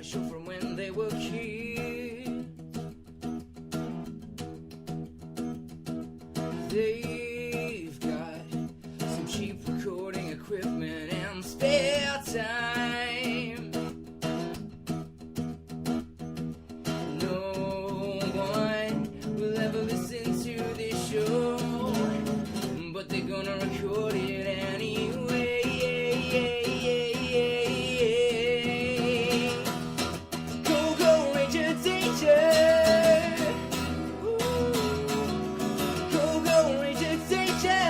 show from when they were kids. They've got some cheap recording equipment and spare time. No one will ever listen to this show, but they're gonna record it anyway. Go, go, Ranger Danger! Go, go, Ranger Danger!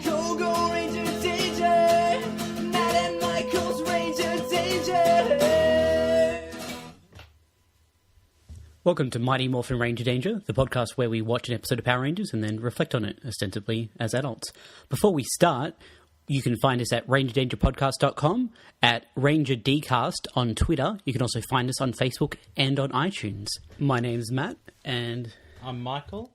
Go, go, Ranger Danger! Matt and Michael's Ranger Danger! Welcome to Mighty Morphin Ranger Danger, the podcast where we watch an episode of Power Rangers and then reflect on it, ostensibly as adults. Before we start, you can find us at rangerdangerpodcast.com, at RangerDcast on Twitter. You can also find us on Facebook and on iTunes. My name's Matt, and I'm Michael.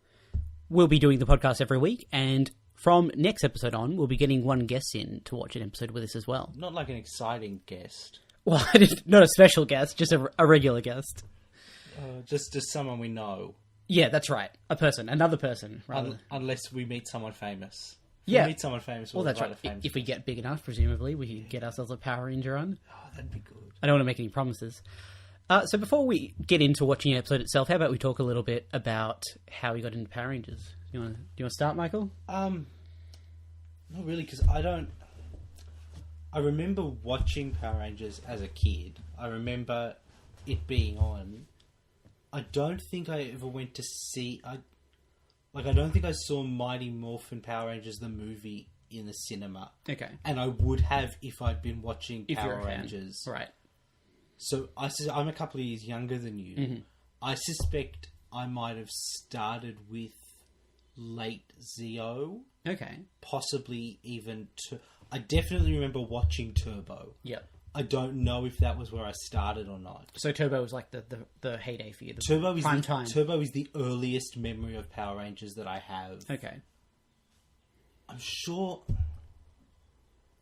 we'll be doing the podcast every week, and from next episode on, we'll be getting one guest in to watch an episode with us as well. Not like an exciting guest. Well, not a special guest, just a regular guest. Just someone we know. Yeah, that's right. Another person, rather. Unless we meet someone famous. If Yeah. we meet someone famous, Well, we'll that's invite right. a famous If we person. get big enough, presumably, we can get ourselves a Power Ranger on. Oh, that'd be good. I don't want to make any promises. So before we get into watching an episode itself, how about we talk a little bit about how we got into Power Rangers? Do you want to start, Michael? Not really, because I remember watching Power Rangers as a kid. I remember it being on. I don't think I ever went to see... I don't think I saw Mighty Morphin Power Rangers, the movie, in the cinema. Okay. And I would have if I'd been watching If you're Power a fan. Rangers. Right. So I'm a couple of years younger than you. Mm-hmm. I suspect I might have started with late Zeo, Okay. possibly even... I definitely remember watching Turbo. Yep. I don't know if that was where I started or not. So Turbo was like the heyday for you. The Turbo is prime time. Turbo is the earliest memory of Power Rangers that I have. Okay. I'm sure...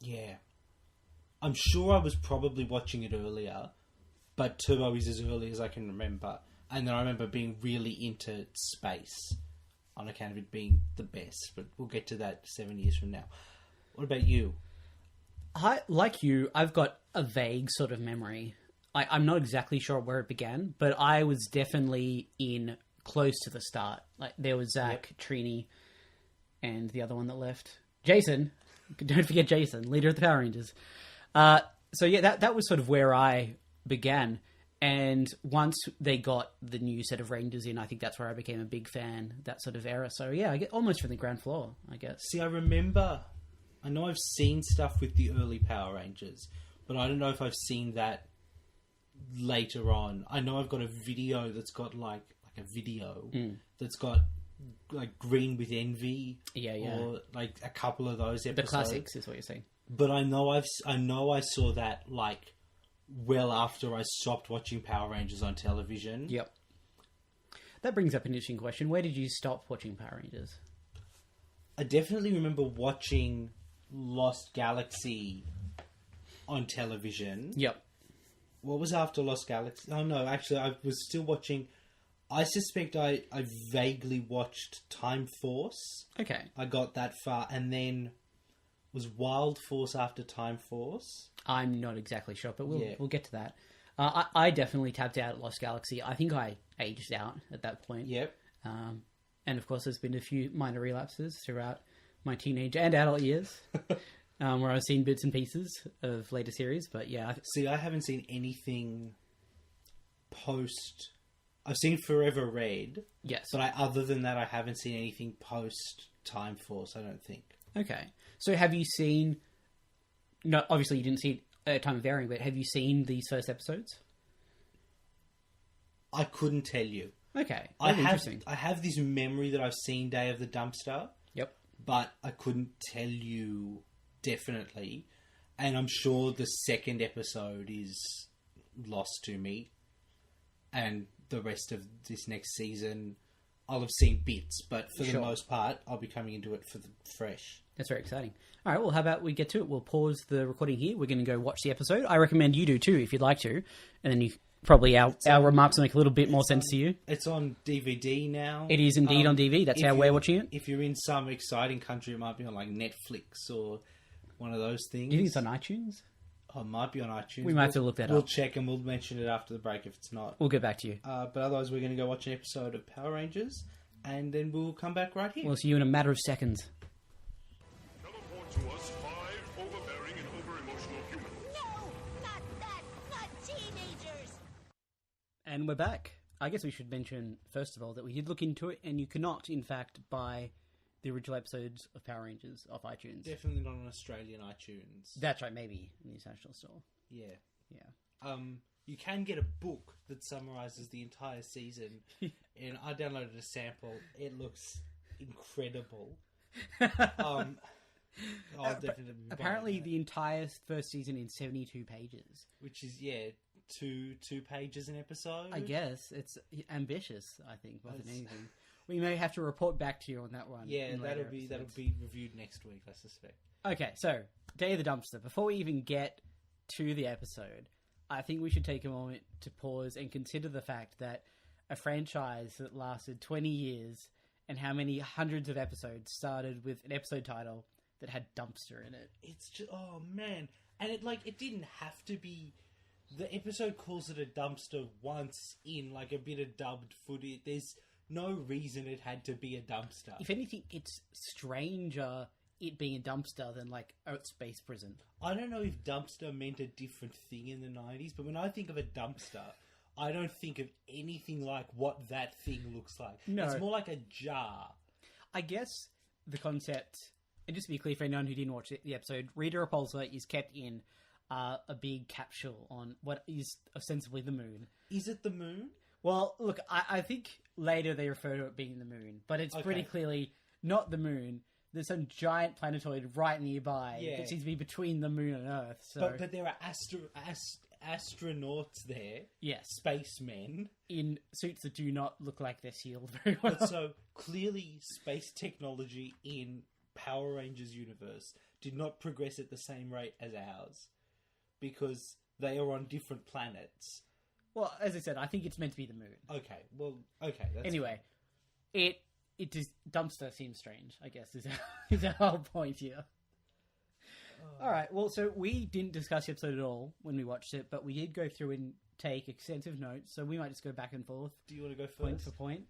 Yeah. I'm sure I was probably watching it earlier, but Turbo is as early as I can remember. And then I remember being really into space on account of it being the best. But we'll get to that 7 years from now. What about you? Like you, I've got a vague sort of memory. I'm not exactly sure where it began, but I was definitely in close to the start. Like there was Zach, Trini, and the other one that left, Jason. Don't forget Jason, leader of the Power Rangers. So yeah, that was sort of where I began. And once they got the new set of Rangers in, I think that's where I became a big fan. That sort of era. So yeah, I get almost from the ground floor, I guess. See, I know I've seen stuff with the early Power Rangers, but I don't know if I've seen that later on. I know I've got a video that's got like a video that's got like Green with Envy, Yeah. or like a couple of those episodes. The classics is what you're saying. But I know I saw that like well after I stopped watching Power Rangers on television. Yep. That brings up an interesting question. Where did you stop watching Power Rangers? I definitely remember watching Lost Galaxy on television. Yep. What was after Lost Galaxy? Oh no, actually I was still watching... I suspect I vaguely watched Time Force. Okay. I got that far, and then was Wild Force after Time Force? I'm not exactly sure, but Yeah. we'll get to that. I definitely tapped out at Lost Galaxy. I think I aged out at that point. Yep. And of course, there's been a few minor relapses throughout my teenage and adult years, where I've seen bits and pieces of later series. But yeah, See, I haven't seen anything post... I've seen Forever Red. yes. But other than that, I haven't seen anything post Time Force, I don't think. Okay. So have you seen... No, obviously you didn't see Time of Airing, but have you seen these first episodes? I couldn't tell you. Okay. I have this memory that I've seen Day of the Dumpster, Yep. but I couldn't tell you definitely. And I'm sure the second episode is lost to me. And the rest of this next season, I'll have seen bits, but for the Sure. most part, I'll be coming into it for the fresh. That's very exciting. All right, well, how about we get to it? We'll pause the recording here. We're going to go watch the episode. I recommend you do too, if you'd like to. And then you probably our remarks will make a little bit more sense to you. It's on DVD now. It is indeed on DVD. That's if how we're you're- watching it. If you're in some exciting country, it might be on like Netflix or one of those things. Do you think it's on iTunes? Oh, it might be on iTunes. We might have to look that We'll up. check and we'll mention it after the break if it's not. We'll get back to you. But otherwise, we're going to go watch an episode of Power Rangers, and then we'll come back right here. We'll see you in a matter of seconds. Teleport to us 5 overbearing and over-emotional humans. No, not that, not teenagers. And we're back. I guess we should mention, first of all, that we did look into it, and you cannot, in fact, buy the original episodes of Power Rangers off iTunes. Definitely not on Australian iTunes. That's right, maybe in the international store. Yeah. Yeah. You can get a book that summarizes the entire season, and I downloaded a sample. It looks incredible. I'll definitely be Apparently, buying the entire first season in 72 pages. that, which is two pages an episode. I guess it's ambitious. I think more than anything, we may have to report back to you on that one. Yeah, in that'll later be episodes. reviewed next week, I suspect. Okay, so Day of the Dumpster. Before we even get to the episode, I think we should take a moment to pause and consider the fact that a franchise that lasted 20 years and how many hundreds of episodes started with an episode title that had dumpster in it. It's just, oh man, and it didn't have to be. The episode calls it a dumpster once in like a bit of dubbed footage. There's no reason it had to be a dumpster. If anything, it's stranger it being a dumpster than like a space prison. I don't know if dumpster meant a different thing in the 90s, but when I think of a dumpster, I don't think of anything like what that thing looks like. No. It's more like a jar. I guess the concept, and just to be clear for anyone who didn't watch the episode, Rita Repulsa is kept in a big capsule on what is ostensibly the moon. Is it the moon? Well, look, I think later they refer to it being the moon, but it's pretty Okay. clearly not the moon. There's some giant planetoid right nearby Yeah. that seems to be between the moon and Earth. So, But there are astronauts there, yes, spacemen. in suits that do not look like they're sealed very well. But so clearly, space technology in Power Rangers universe did not progress at the same rate as ours, because they are on different planets. Well, as I said, I think it's meant to be the moon. Okay, well, okay. That's Anyway, it just dumpster seems strange, I guess, is our whole point here. Oh. Alright, well, so we didn't discuss the episode at all when we watched it, but we did go through and take extensive notes, so we might just go back and forth, Do you want to go first? point for point.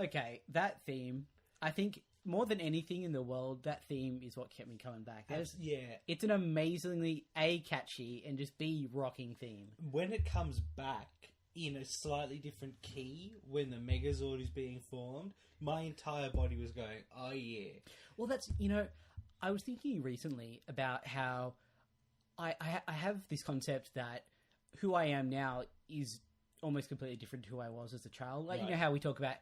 Okay, that theme, I think, more than anything in the world, that theme is what kept me coming back. Yeah. It's an amazingly A, catchy, and just B, rocking theme. When it comes back in a slightly different key, when the Megazord is being formed, my entire body was going, oh yeah. Well, that's, I was thinking recently about how I have this concept that who I am now is almost completely different to who I was as a child. Like, Right. you know how we talk about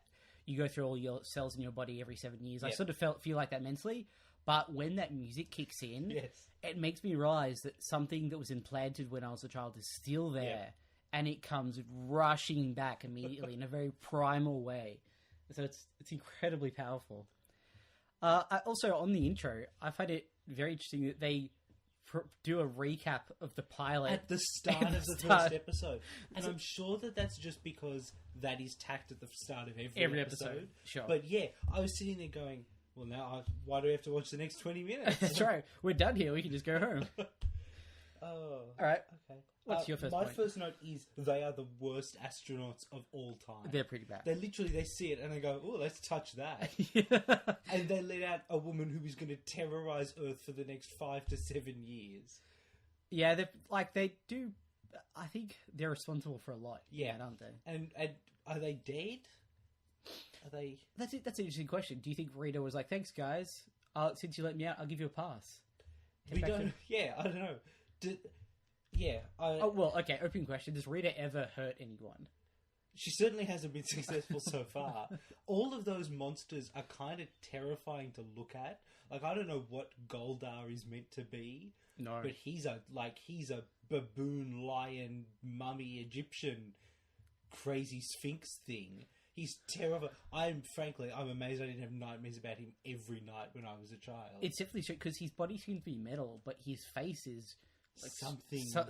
you go through all your cells in your body every 7 years. I Yep. sort of feel like that mentally. But when that music kicks in, Yes. it makes me realise that something that was implanted when I was a child is still there. Yeah. And it comes rushing back immediately in a very primal way. So it's incredibly powerful. Also, on the intro, I find it very interesting that they do a recap of the pilot At the start At of the the start. first episode. And I'm sure that that's just because that is tacked at the start of every episode. Sure. But yeah, I was sitting there going, well, now why do we have to watch the next 20 minutes? That's right. We're done here. We can just go home. Oh. All right. Okay. What's your first My point? first note is they are the worst astronauts of all time. They're pretty bad. They see it and they go, oh, let's touch that. And they let out a woman who is going to terrorize Earth for the next 5 to 7 years. Yeah, they do. I think they're responsible for a lot. Yeah. aren't they? And are they dead? Are they? That's it. That's an interesting question. Do you think Rita was like, "Thanks, guys. Since you let me out, I'll give you a pass." Get We back don't. to- Yeah, I don't know. Oh well, okay. Open question: does Rita ever hurt anyone? She certainly hasn't been successful so far. All of those monsters are kind of terrifying to look at. Like, I don't know what Goldar is meant to be, No. but he's a baboon, lion, mummy, Egyptian, crazy sphinx thing. He's terrible. I'm amazed I didn't have nightmares about him every night when I was a child. It's definitely true, because his body seems to be metal, but his face is like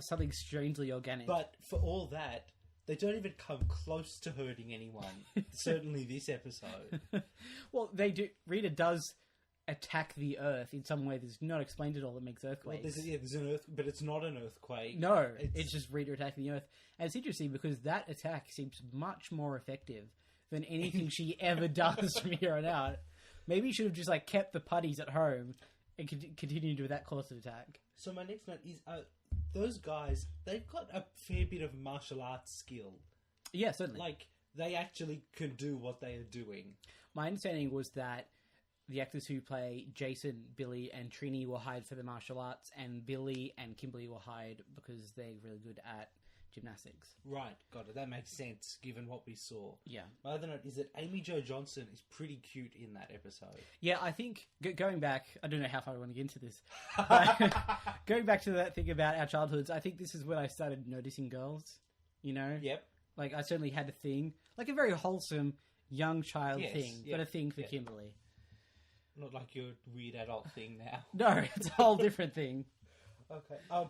something strangely organic. But for all that, they don't even come close to hurting anyone. Certainly this episode. Well, they do. Rita does attack the Earth in some way that's not explained at all that makes earthquakes. Well, there's an earth, but it's not an earthquake. No, it's just Rita attacking the Earth. And it's interesting because that attack seems much more effective than anything she ever does from here on out. Maybe you should have just like kept the putties at home and continued with that course of attack. So my next note is those guys, they've got a fair bit of martial arts skill. Yeah, certainly. Like, they actually can do what they are doing. My understanding was that the actors who play Jason, Billy, and Trini were hired for the martial arts, and Billy and Kimberly were hired because they're really good at gymnastics. Right, got it. That makes sense, given what we saw. Yeah. My other note is that Amy Jo Johnson is pretty cute in that episode. Yeah, I think, going back, I don't know how far I want to get into this, but going back to that thing about our childhoods, I think this is when I started noticing girls, you know? Yep. Like, I certainly had a thing, like a very wholesome young child thing, yeah, but a thing for Kimberly. Not like your weird adult thing now. No, it's a whole different thing. Okay.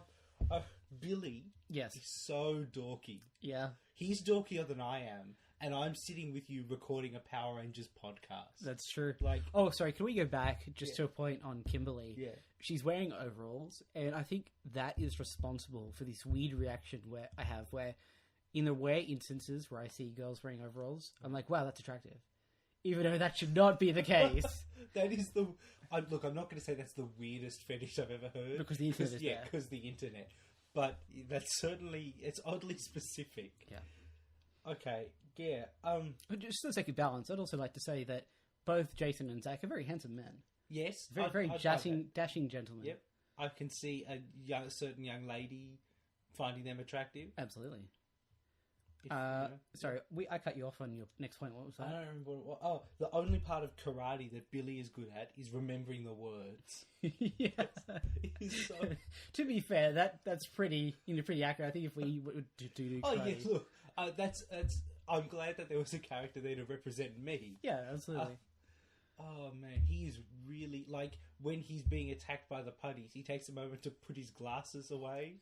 Billy Yes. is so dorky. Yeah, He's dorkier than I am, and I'm sitting with you recording a Power Rangers podcast. that's true. Like- oh, sorry, can we go back just to a point on Kimberly? Yeah. She's wearing overalls, and I think that is responsible for this weird reaction where in the rare instances where I see girls wearing overalls, I'm like, wow, that's attractive. Even though that should not be the case. That is the... look, I'm not going to say that's the weirdest fetish I've ever heard. Because the internet is there. because the internet. But that's certainly... It's oddly specific. Yeah. Okay, yeah. But just for the sake of balance, I'd also like to say that both Jason and Zach are very handsome men. Yes. Very I'd dashing gentlemen. Yep. I can see a certain young lady finding them attractive. Absolutely. If, you know. Sorry, I cut you off on your next point. What was I that? don't remember what it was. Oh, the only part of karate that Billy is good at is remembering the words. Yes. He's so... To be fair, that's pretty accurate. I think if we would do Oh, karate- yeah, look. That's... I'm glad that there was a character there to represent me. Yeah, absolutely. Oh, man, he is really... Like, when he's being attacked by the putties, he takes a moment to put his glasses away.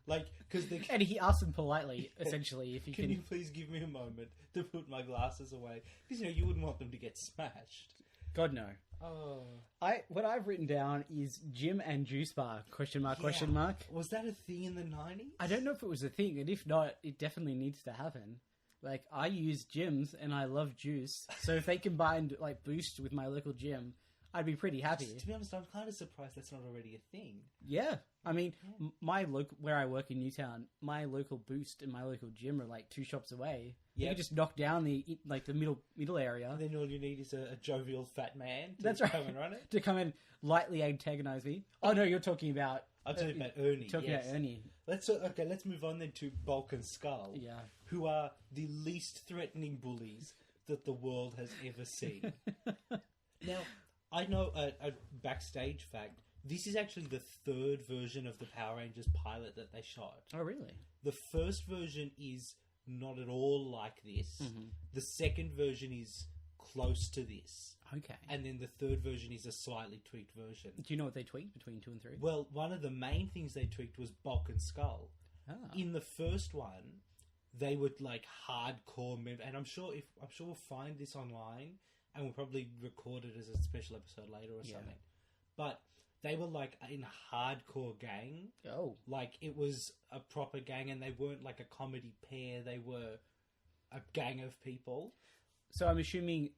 Like, because the... And he asks them politely, essentially, if he Can you please give me a moment to put my glasses away? Because, you wouldn't want them to get smashed. God, no. Oh. What I've written down is Jim and Juice Bar, question mark. Was that a thing in the 90s? I don't know if it was a thing, and if not, it definitely needs to happen. Like, I use gyms, and I love juice, so if they combined, like, Boost with my local gym, I'd be pretty happy. To be honest, I'm kind of surprised that's not already a thing. Yeah. I mean, where I work in Newtown, my local Boost and my local gym are like 2 shops away. You Yep. can just knock down the middle area. And then all you need is a jovial fat man to That's right. come and run it. To come and lightly antagonize me. Oh no, you're talking about... I'm talking about Ernie. Talking yes. about Ernie. Let's move on then to Bulk and Skull. Yeah. Who are the least threatening bullies that the world has ever seen. Now, I know a backstage fact. This is actually the 3rd version of the Power Rangers pilot that they shot. Oh, really? The first version is not at all like this. Mm-hmm. The second version is close to this. Okay. And then the 3rd version is a slightly tweaked version. Do you know what they tweaked between 2 and 3? Well, one of the main things they tweaked was Bulk and Skull. Ah. In the first one, they were like hardcore and I'm sure we'll find this online and we'll probably record it as a special episode later or something. But they were like in hardcore gang. Oh. Like it was a proper gang and they weren't like a comedy pair, they were a gang of people. So I'm assuming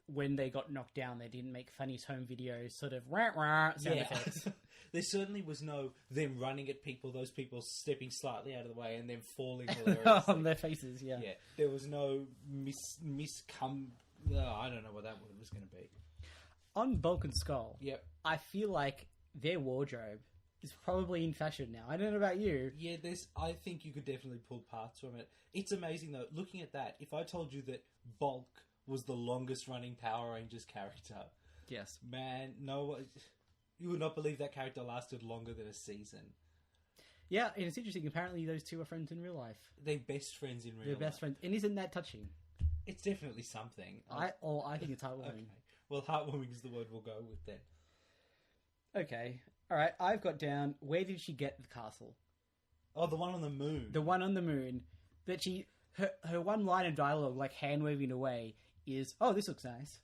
when they got knocked down, they didn't make Funny's home videos sort of rah sound effects. There certainly was no them running at people, those people stepping slightly out of the way and then falling hilariously. On their faces, yeah. Yeah, there was no I don't know what that word was going to be. On Bulk and Skull, Yep. I feel like their wardrobe is probably in fashion now. I don't know about you. Yeah, I think you could definitely pull parts from it. It's amazing though, looking at that, if I told you that Bulk was the longest running Power Rangers character, Yes. man, you would not believe that character lasted longer than a season. Yeah, and it's interesting. Apparently those two are friends in real life. They're best friends in real They're life. best friends. And isn't that touching? It's definitely something. I think it's heartwarming. Okay. Well, heartwarming is the word we'll go with then. Okay. All right. I've got down. Where did she get the castle? Oh, the one on the moon. The one on the moon. That her one line of dialogue, like hand waving away, is, "Oh, this looks nice."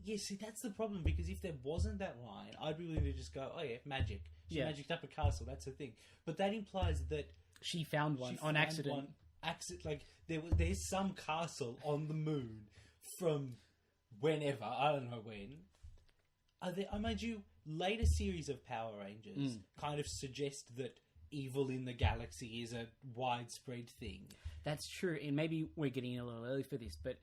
Yeah, see, that's the problem, because if there wasn't that line, I'd be willing to just go, oh yeah, magic. She magicked up a castle, that's her thing. But that implies that she found one on accident. Like, there's some castle on the moon from whenever, I don't know when. I mind you, later series of Power Rangers kind of suggest that evil in the galaxy is a widespread thing. That's true, and maybe we're getting a little early for this, but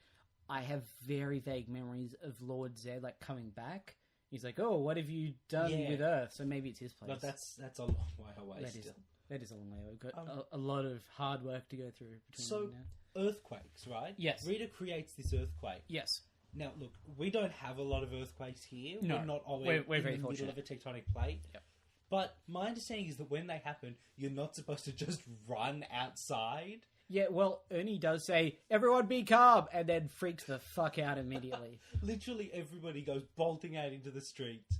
I have very vague memories of Lord Zed, like, coming back. He's like, "Oh, what have you done with Earth?" So maybe it's his place. But that's a long way away still. That is a long way away. We've got a lot of hard work to go through between so, now. Earthquakes, right? Yes. Rita creates this earthquake. Yes. Now, look, we don't have a lot of earthquakes here. No. We're not We're in very the fortunate. middle of a tectonic plate. Yep. But my understanding is that when they happen, you're not supposed to just run outside. Yeah, well, Ernie does say, "Everyone be calm," and then freaks the fuck out immediately. Literally everybody goes bolting out into the streets.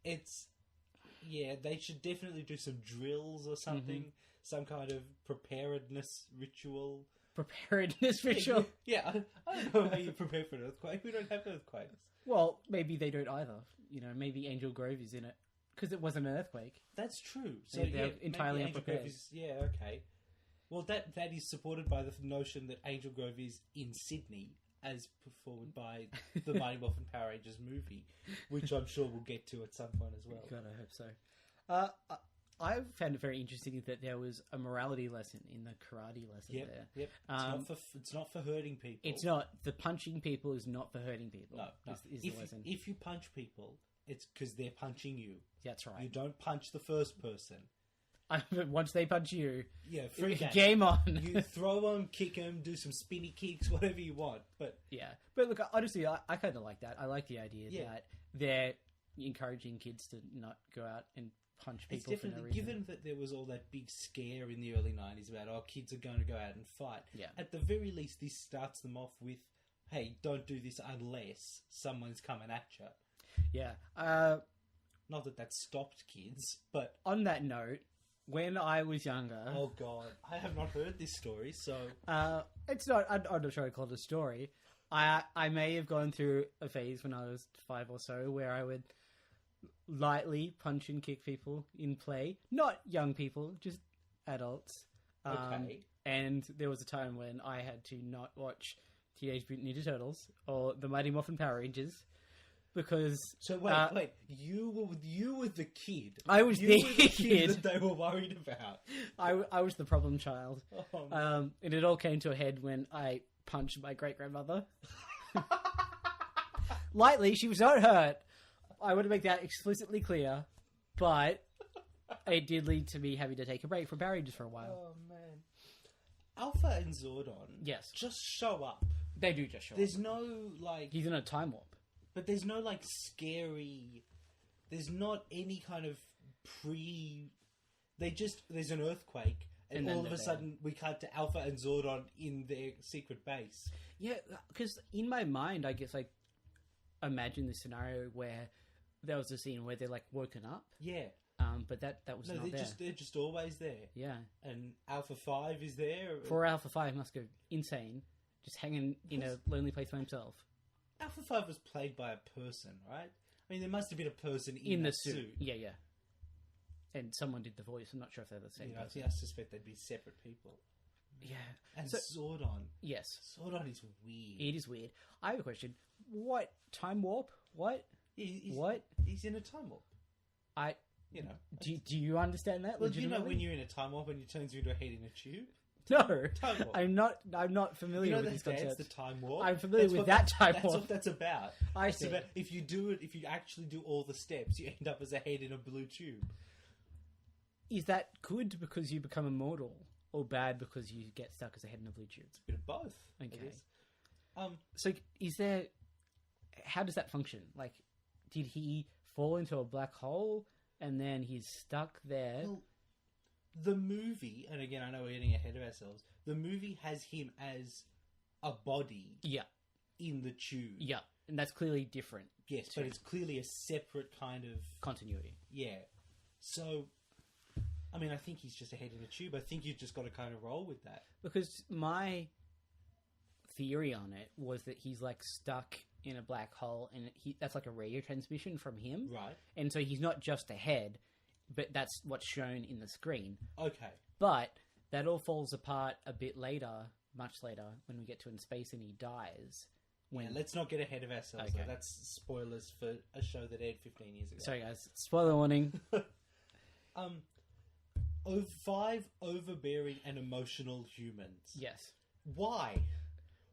They should definitely do some drills or something. Some kind of preparedness ritual. Preparedness ritual? Yeah, I don't know how you prepare for an earthquake. We don't have earthquakes. Well, maybe they don't either. You know, maybe Angel Grove is in it. Because it wasn't an earthquake. That's true. So they're entirely unprepared. Okay. Well, that is supported by the notion that Angel Grove is in Sydney, as put forward by the Mighty Morphin Power Rangers movie, which I'm sure we'll get to at some point as well. God, I hope so. I found it very interesting that there was a morality lesson in the karate lesson there. Yep. It's not for hurting people. It's not. The punching people is not for hurting people. No. Is the lesson. If you punch people, it's because they're punching you. That's right. You don't punch the first person. Once they punch you, free game on. You throw them, kick them, do some spinny kicks, whatever you want. But look, honestly, I kind of like that. I like the idea that they're encouraging kids to not go out and punch people for no reason. Given that there was all that big scare in the early 90s about, kids are going to go out and fight. Yeah. At the very least, this starts them off with, hey, don't do this unless someone's coming at you. Yeah. Not that stopped kids, but... On that note, when I was younger... Oh, God. I have not heard this story, so... It's not... I'm not sure I call it a story. I may have gone through a phase when I was 5 or so where I would lightly punch and kick people in play. Not young people, just adults. Okay. And there was a time when I had to not watch Teenage Mutant Ninja Turtles or the Mighty Morphin Power Rangers because... So wait, you were the kid. I was the kid that they were worried about. I was the problem child. Oh, and it all came to a head when I punched my great-grandmother. Lightly, she was not hurt. I want to make that explicitly clear, but it did lead to me having to take a break from Power Rangers for a while. Oh, man. Alpha and Zordon just show up. They do just show up. There's no, like... He's in a time warp. But there's no, like, scary... There's not any kind of There's an earthquake, and all of a sudden we cut to Alpha and Zordon in their secret base. Yeah, because in my mind, I guess, like, imagine the scenario where there was a scene where they're, like, woken up. Yeah. But that was not there. They're just always there. Yeah. And Alpha 5 is there. Poor Alpha 5 must go insane, just hanging in a lonely place by himself. Alpha 5 was played by a person, right? I mean, there must have been a person in the that suit. Yeah. And someone did the voice. I'm not sure if they're the same person. I suspect they'd be separate people. Yeah. And Zordon. Yes. Zordon is weird. It is weird. I have a question. What? Time warp? What? What? He's in a time warp. Do you understand that? Well, you know when you're in a time warp and it turns you into a head in a tube? No. Time warp. I'm not familiar with this concept. The time warp. I'm familiar with that time warp. That's what that's about. I see. If you actually do all the steps, you end up as a head in a blue tube. Is that good because you become immortal, or bad because you get stuck as a head in a blue tube? It's a bit of both. Okay. So is there... How does that function? Like, did he fall into a black hole and then he's stuck there? Well, the movie, and again, I know we're getting ahead of ourselves, the movie has him as a body Yeah. in the tube. Yeah. And that's clearly different. Yes, but it's clearly a separate kind of... Continuity. Yeah. So, I mean, I think he's just a head in a tube. I think you've just got to kind of roll with that. Because my theory on it was that he's like stuck in a black hole and that's like a radio transmission from him. Right. And so he's not just a head, but that's what's shown in the screen. Okay. But that all falls apart a bit later, much later, when we get to in space and he dies. Yeah, let's not get ahead of ourselves. Okay. Though. That's spoilers for a show that aired 15 years ago. Sorry guys, spoiler warning. 5 overbearing and emotional humans. Yes. Why?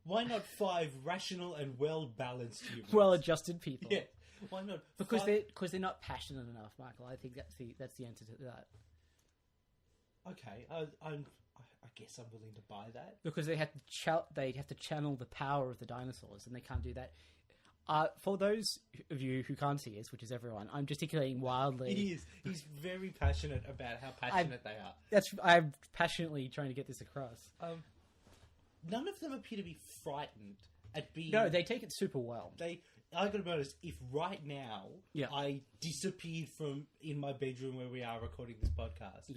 Why not 5 rational and well-balanced humans? Well-adjusted people. Yeah. Why not? Because 5... they're not passionate enough, Michael. I think that's the answer to that. Okay, I guess I'm willing to buy that. Because they have to channel the power of the dinosaurs, and they can't do that. For those of you who can't see us, which is everyone, I'm gesticulating wildly. He is. He's very passionate about how passionate they are. I'm passionately trying to get this across. None of them appear to be frightened at being... No, they take it super well. I gotta be honest, if right now I disappeared from in my bedroom where we are recording this podcast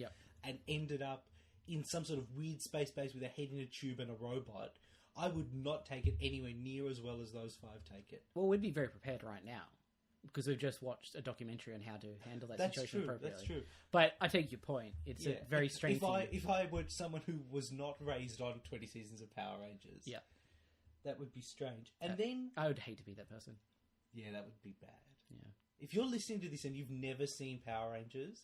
and ended up in some sort of weird space base with a head in a tube and a robot, I would not take it anywhere near as well as those 5 take it. Well, we'd be very prepared right now because we've just watched a documentary on how to handle that situation appropriately. That's true. But I take your point. It's a very strange thing. If I were someone who was not raised on 20 seasons of Power Rangers, that would be strange. And then... I would hate to be that person. Yeah, that would be bad. Yeah. If you're listening to this and you've never seen Power Rangers...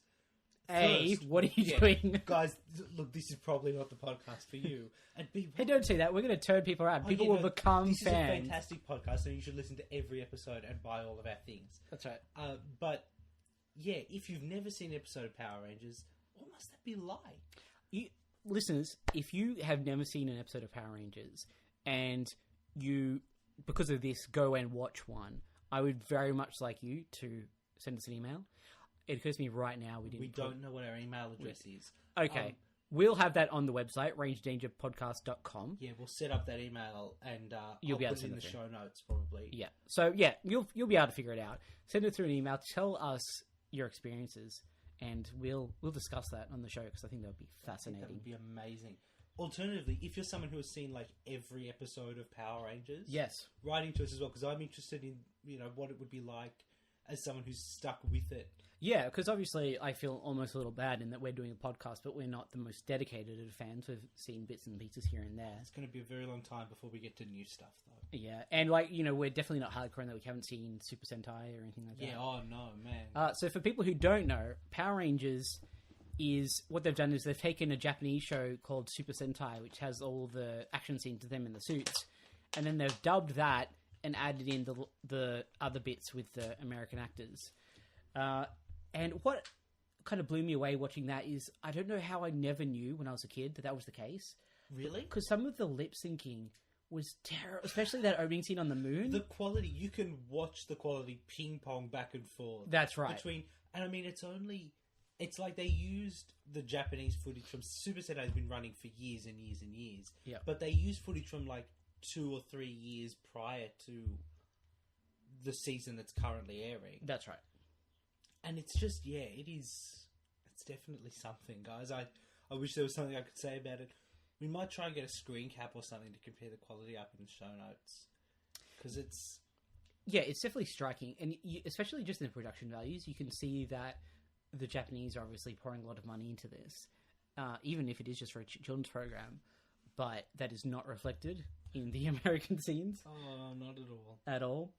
A, what are you doing? Guys, look, this is probably not the podcast for you. And B, hey, don't say that. We're going to turn people around. People will become this fans. This is a fantastic podcast, and you should listen to every episode and buy all of our things. That's right. But, yeah, if you've never seen an episode of Power Rangers, what must that be like? Listeners, if you have never seen an episode of Power Rangers, and you, because of this, go and watch one, I would very much like you to send us an email. It occurs to me right now we don't know what our email address is. Okay. We'll have that on the website, rangedangerpodcast.com. Yeah, we'll set up that email and you'll be able put to it in the show notes probably. Yeah. So yeah, you'll be able to figure it out. Send it through an email. Tell us your experiences, and we'll discuss that on the show because I think that would be fascinating. That would be amazing. Alternatively, if you're someone who has seen like every episode of Power Rangers, yes, write into us as well because I'm interested in what it would be like as someone who's stuck with it. Yeah, because obviously I feel almost a little bad in that we're doing a podcast, but we're not the most dedicated of fans. We've seen bits and pieces here and there. It's going to be a very long time before we get to new stuff, though. Yeah, and we're definitely not hardcore in that we haven't seen Super Sentai or anything like that. Yeah, oh no, man. So for people who don't know, Power Rangers is... What they've done is they've taken a Japanese show called Super Sentai, which has all the action scenes of them in the suits, and then they've dubbed that and added in the other bits with the American actors. And what kind of blew me away watching that is I don't know how I never knew when I was a kid that was the case. Really? Because some of the lip syncing was terrible, especially that opening scene on the moon. The quality, you can watch the quality ping pong back and forth. That's right. And I mean, it's like they used the Japanese footage from Super Sentai has been running for years and years and years. Yeah. But they used footage from like 2 or 3 years prior to the season that's currently airing. That's right. And it's just, it's definitely something, guys. I wish there was something I could say about it. We might try and get a screen cap or something to compare the quality up in the show notes. Because it's... Yeah, it's definitely striking. And especially just in the production values, you can see that the Japanese are obviously pouring a lot of money into this. Even if it is just for a children's program. But that is not reflected in the American scenes. Oh, not at all. At all.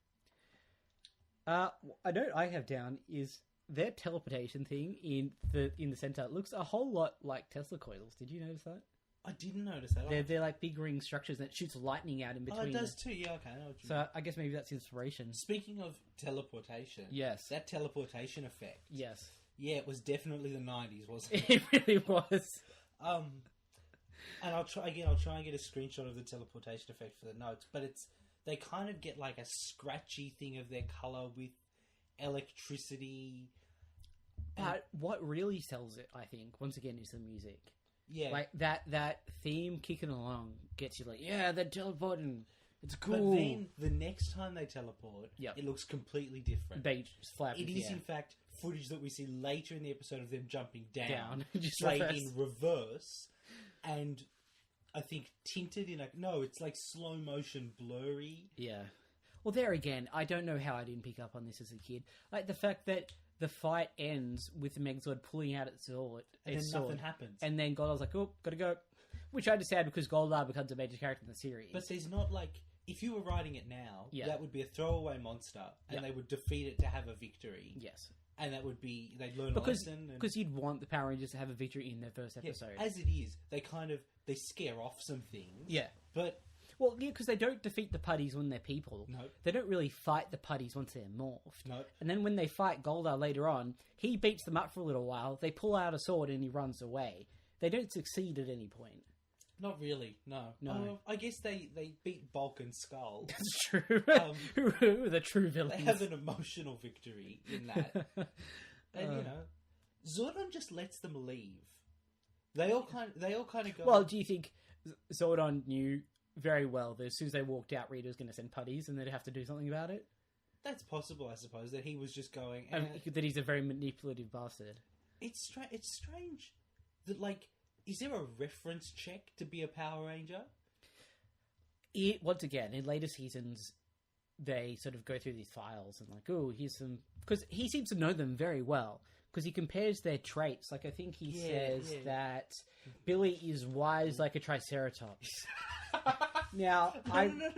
A note I have down is their teleportation thing in the center looks a whole lot like Tesla coils. Did you notice that? I didn't notice that. They're like big ring structures that shoots lightning out in between. Oh, it does too. Yeah, okay. I know what you so mean. I guess maybe that's inspiration. Speaking of teleportation, yes, that teleportation effect. Yes, yeah, it was definitely the 90s, wasn't it? It really was. And I'll try and get a screenshot of the teleportation effect for the notes, but they kind of get like a scratchy thing of their color with electricity. But what really sells it, I think, once again, is the music. Yeah. Like, that theme kicking along gets you like, yeah, they're teleporting. It's cool. But then, the next time they teleport, Yep. it looks completely different. They just flap It into is, the air. in fact, footage that we see later in the episode of them jumping down. Just played reverse. in reverse, and I think tinted in a... No, it's like slow motion blurry. Yeah. Well, there again, I don't know how I didn't pick up on this as a kid. Like, the fact that the fight ends with the Megazord pulling out its sword. And then nothing happens. And then Goldar's like, oh, gotta go. Which I understand because Goldar becomes a major character in the series. But there's not like... If you were writing it now, Yeah. that would be a throwaway monster, and Yeah. they would defeat it to have a victory. Yes. And that would be... They'd learn a Because lesson. And, you'd want the Power Rangers to have a victory in their first episode. as it is, they kind of... They scare off some things. Yeah. But... Well, yeah, because they don't defeat the putties when they're people. No. They don't really fight the putties once they're morphed. No. And then when they fight Goldar later on, he beats them up for a little while, they pull out a sword and he runs away. They don't succeed at any point. Not really, no. No. I guess they beat Bulk and Skull. That's true. Um, Who are the true They villains? have an emotional victory in that. And, Zordon just lets them leave. They all kind of go... Well, do you think Zordon knew very well that as soon as they walked out, Rita was going to send putties and they'd have to do something about it? That's possible, I suppose, that he was just going... That he's a very manipulative bastard. It's strange that, like... Is there a reference check to be a Power Ranger? Once again, in later seasons, they sort of go through these files and like, oh, here's some... Because he seems to know them very well. Because he compares their traits. Like, I think he says that Billy is wise like a Triceratops. Now,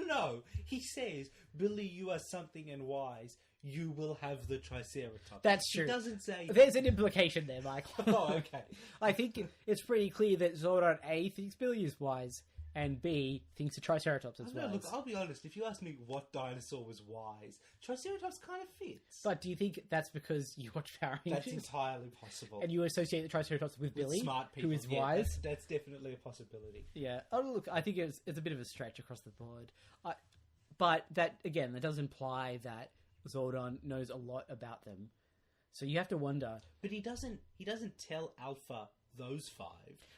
No. He says, Billy, you are something and wise. You will have the Triceratops. That's true. He doesn't say... There's an implication there, Michael. Oh, okay. I think it's pretty clear that Zordon A thinks Billy is wise, and B thinks the Triceratops is No, wise. look, I'll be honest. If you ask me what dinosaur was wise, Triceratops kind of fits. But do you think that's because you watch Power Rangers? That's entirely possible. And you associate the Triceratops with Billy, Smart people, who is yeah, wise? That's definitely a possibility. Yeah. Oh, look, I think it's a bit of a stretch across the board. But that, again, that does imply that Zordon knows a lot about them. So you have to wonder... But he doesn't tell Alpha those 5.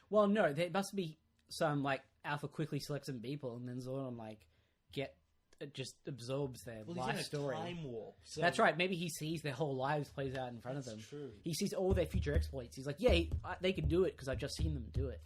Well, no, there must be some, like, Alpha quickly selects some people, and then Zordon, like, just absorbs their Well, life he's in a story. time warp. So That's right. Maybe he sees their whole lives plays out in front of them. That's true. He sees all their future exploits. He's like, yeah, they can do it because I've just seen them do it.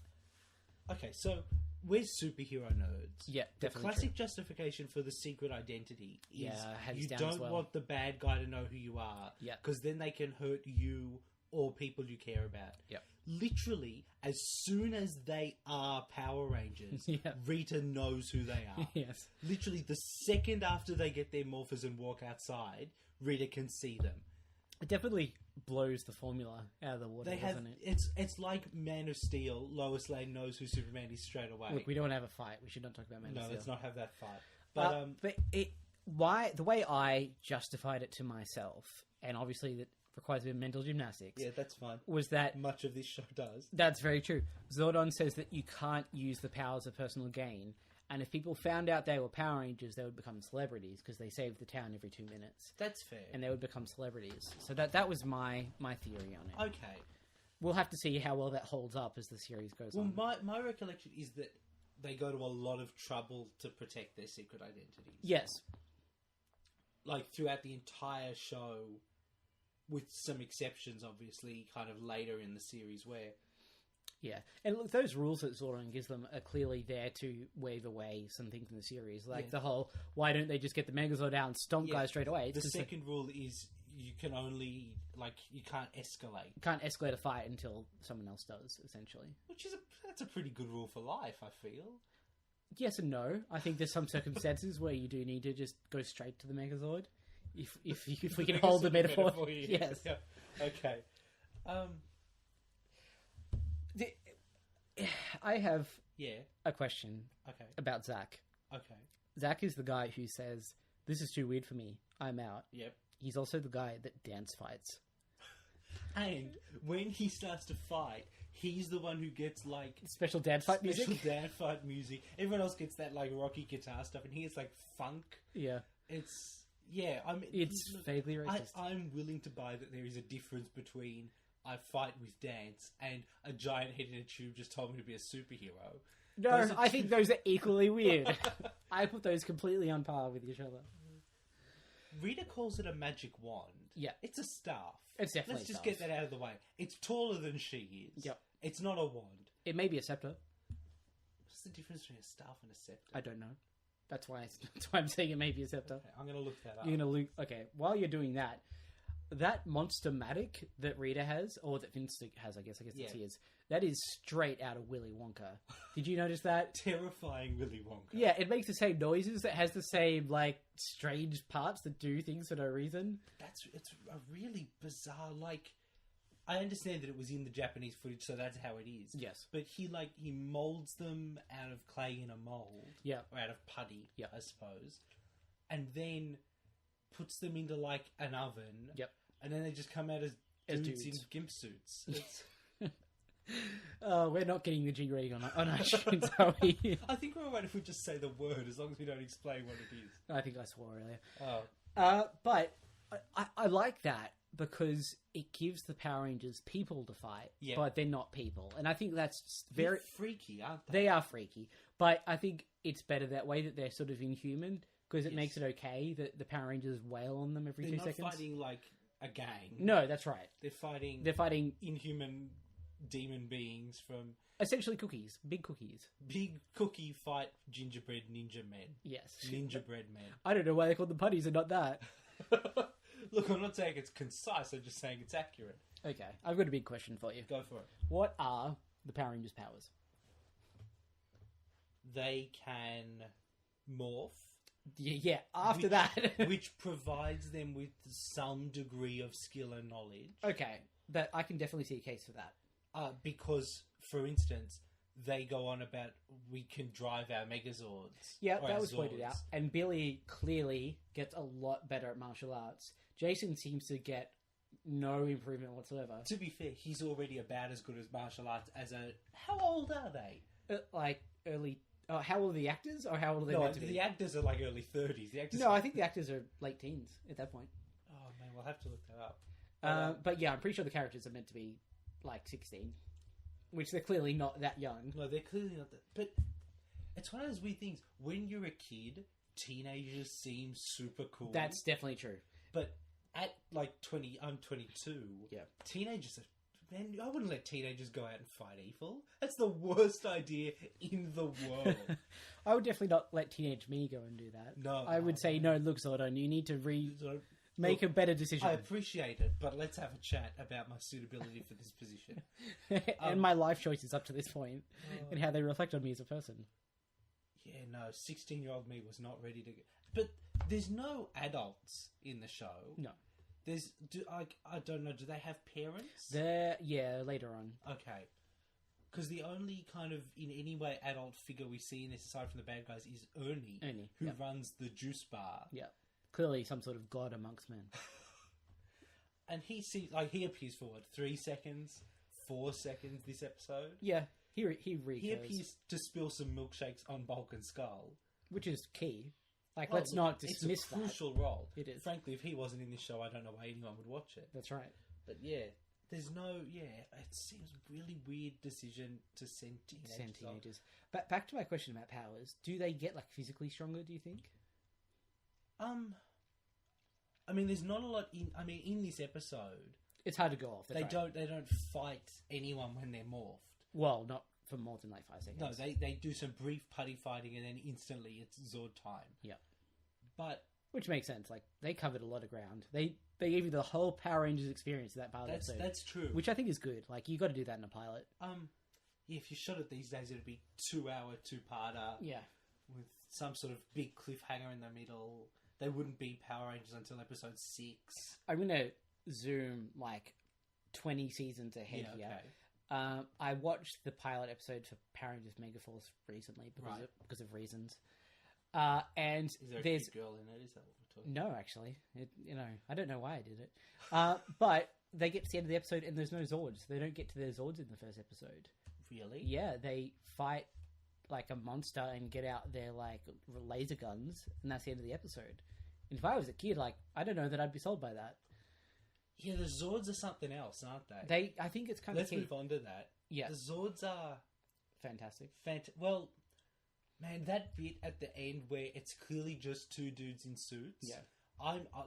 Okay, so we're superhero nerds. Yeah, The definitely classic justification for the secret identity is Yeah, hands you down don't as well. want the bad guy to know who you are. Yeah. Because then they can hurt you or people you care about. Yeah. Literally, as soon as they are Power Rangers, Yeah. Rita knows who they are. Yes. Literally, the second after they get their morphers and walk outside, Rita can see them. It definitely blows the formula out of the water, They have doesn't it? it's like Man of Steel. Lois Lane knows who Superman is straight away. Look, we don't want to have a fight. We should not talk about Man of No, Steel. let's not have that fight. But the way I justified it to myself, and obviously that requires a bit of mental gymnastics, yeah, that's fine. was that Much of this show does. that's very true. Zordon says that you can't use the powers of personal gain, and if people found out they were Power Rangers, they would become celebrities because they saved the town every 2 minutes, That's fair. and they would become celebrities. So that was my theory on it. Okay. We'll have to see how well that holds up as the series goes Well, on. my recollection is that they go to a lot of trouble to protect their secret identities. Yes. Like, throughout the entire show, with some exceptions, obviously, kind of later in the series where... Yeah, and look, those rules that Zordon gives them are clearly there to wave away some things in the series, like the whole why don't they just get the Megazord out and stomp guys straight away? It's The 'cause second rule is you can only, you can't escalate. you can't escalate a fight until someone else does, essentially. Which is that's a pretty good rule for life, I feel. Yes and no. I think there's some circumstances where you do need to just go straight to the Megazord, if we can hold the metaphor. Yes. Yeah. Okay. I have Yeah. a question Okay. about Zach. Okay. Zach is the guy who says, "This is too weird for me. I'm out." Yep. He's also the guy that dance fights. And when he starts to fight, he's the one who gets Special dance fight music. special dance fight music. Everyone else gets that rocky guitar stuff, and he gets funk. Yeah. It's vaguely vaguely racist. I'm willing to buy that there is a difference between I fight with dance, and a giant head in a tube just told me to be a superhero. No, Those are I think those are equally weird. I put those completely on par with each other. Rita calls it a magic wand. Yeah. It's a staff. It's definitely Let's just staff. get that out of the way. It's taller than she is. Yep. It's not a wand. It may be a scepter. What's the difference between a staff and a scepter? I don't know. That's why I'm saying it may be a scepter. Okay, I'm going to look that up. You're gonna look. Okay, while you're doing that, that monster-matic that Rita has, or that Vince has, I guess Yeah. it's his. That is straight out of Willy Wonka. Did you notice that? Terrifying Willy Wonka. Yeah, it makes the same noises. It has the same like strange parts that do things for no reason. It's a really bizarre, like... I understand that it was in the Japanese footage, so that's how it is. Yes. But he molds them out of clay in a mold. Yeah. Or out of putty, Yeah. I suppose. And then puts them into, like, an oven. Yep. And then they just come out as dudes in gimp suits. It's... We're not getting the G rating on iTunes, are we? I think we're alright if we just say the word, as long as we don't explain what it is. I think I swore earlier. Oh. But I like that because it gives the Power Rangers people to fight, Yeah. but they're not people. And I think that's very... They're freaky, aren't they? They are freaky, but I think it's better that way, that they're sort of inhuman, because it makes it okay that the Power Rangers wail on them every They're 2 not seconds. fighting, like, a gang. No, that's right. They're fighting Inhuman, demon beings from essentially cookies, big cookies. big cookie fight gingerbread ninja men. Yes. Ninja bread men. I don't know why they call them putties and not that. Look, I'm not saying it's concise, I'm just saying it's accurate. Okay, I've got a big question for you. Go for it. What are the Power Rangers' powers? They can morph, Yeah, after that. which provides them with some degree of skill and knowledge. Okay, that I can definitely see a case for that. Because, for instance, they go on about we can drive our Megazords. Yeah, or that our was pointed Zords. out. And Billy clearly gets a lot better at martial arts. Jason seems to get no improvement whatsoever. To be fair, he's already about as good as martial arts as a... How old are they? Like early... Oh, how old are the actors, or how old are they No, meant to be? the actors are like early 30s. The actors No, I think the actors are late teens at that point. Oh, man, we'll have to look that up. But yeah, I'm pretty sure the characters are meant to be like 16. Which they're clearly not that young. No, they're clearly not that... But it's one of those weird things. When you're a kid, teenagers seem super cool. That's definitely true. But at, like, 20... I'm 22. Yeah. Teenagers are... Man, I wouldn't let teenagers go out and fight evil. That's the worst idea in the world. I would definitely not let teenage me go and do that. No, I would say, no, look, Zordon, you need to So, make look, a better decision. I appreciate it, but let's have a chat about my suitability for this position. And my life choices up to this point, and how they reflect on me as a person. Yeah, no, 16-year-old me was not ready to go. But there's no adults in the show. No. I don't know, do they have parents? Yeah, later on. Okay. Because the only kind of, in any way, adult figure we see in this, aside from the bad guys, is Ernie. Who yep. runs the juice bar. Yeah. Clearly some sort of god amongst men. And he seems, like, he appears for, 3 seconds? 4 seconds this episode? Yeah, he He recurs. appears to spill some milkshakes on Bulk and Skull. Which is key. Like, Oh, let's look, not dismiss it's a crucial role. It is. Frankly, if he wasn't in this show, I don't know why anyone would watch it. That's right. But yeah, there's no... Yeah, it seems a really weird decision to send teenagers. But back to my question about powers. Do they get, like, physically stronger, do you think? I mean, there's not a lot in... I mean, in this episode... It's hard to go off. That's right. They don't fight anyone when they're morphed. Well, not for more than, like, 5 seconds. No, they do some brief putty fighting and then instantly it's Zord time. Yeah. But... Which makes sense. Like, they covered a lot of ground. They gave you the whole Power Rangers experience in that pilot episode. That's true. Which I think is good. Like, you got to do that in a pilot. Yeah, if you shot it these days, it'd be 2-hour, 2-parter. Yeah. With some sort of big cliffhanger in the middle. They wouldn't be Power Rangers until episode 6. I'm going to zoom, like, 20 seasons ahead here. Okay. I watched the pilot episode for Power Rangers Megaforce recently because of reasons. And Is there a there's cute girl in it? Is that what we're talking no, actually, I don't know why I did it. But they get to the end of the episode and there's no Zords. They don't get to their Zords in the first episode. Really? Yeah, they fight like a monster and get out their like laser guns, and that's the end of the episode. And if I was a kid, like, I don't know that I'd be sold by that. Yeah, the Zords are something else, aren't they? I think it's kind of Let's key. move on to that. Yeah. The Zords are Fantastic. well, man, that bit at the end where it's clearly just two dudes in suits. Yeah.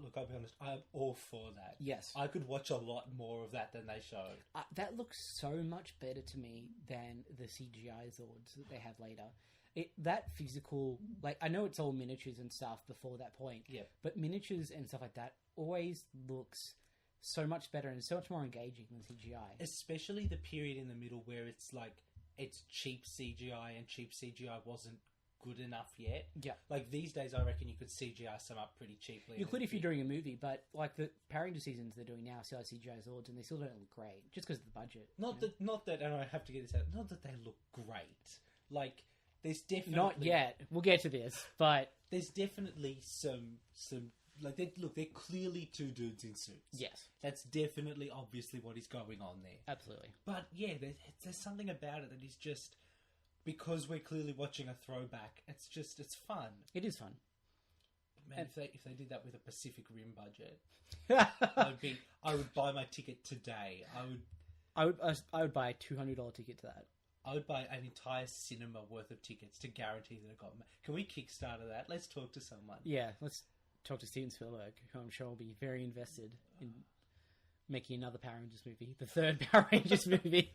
Look, I'll be honest, I'm all for that. Yes. I could watch a lot more of that than they showed. That looks so much better to me than the CGI Zords that they have later. That physical, like, I know it's all miniatures and stuff before that point. Yeah. But miniatures and stuff like that always looks so much better and so much more engaging than CGI. Especially the period in the middle where it's like, it's cheap CGI and cheap CGI wasn't good enough yet. Yeah. Like, these days, I reckon you could CGI some up pretty cheaply. You could if you're doing a movie, but like the Power Ranger seasons they're doing now, still have CGI Zords, and they still don't look great just because of the budget. Not that, and I have to get this out, not that they look great. Like, there's definitely... Not yet. We'll get to this, but... There's definitely some like, they're clearly two dudes in suits. Yes. That's definitely, obviously, what is going on there. Absolutely. But, yeah, there's something about it that is just... Because we're clearly watching a throwback, it's fun. It is fun. Man, if they did that with a Pacific Rim budget, I would buy my ticket today. I would buy a $200 ticket to that. I would buy an entire cinema worth of tickets to guarantee that it got... Can we Kickstarter that? Let's talk to someone. Yeah, let's talk to Steven Spielberg, who I'm sure will be very invested in making another Power Rangers movie. The third Power Rangers movie.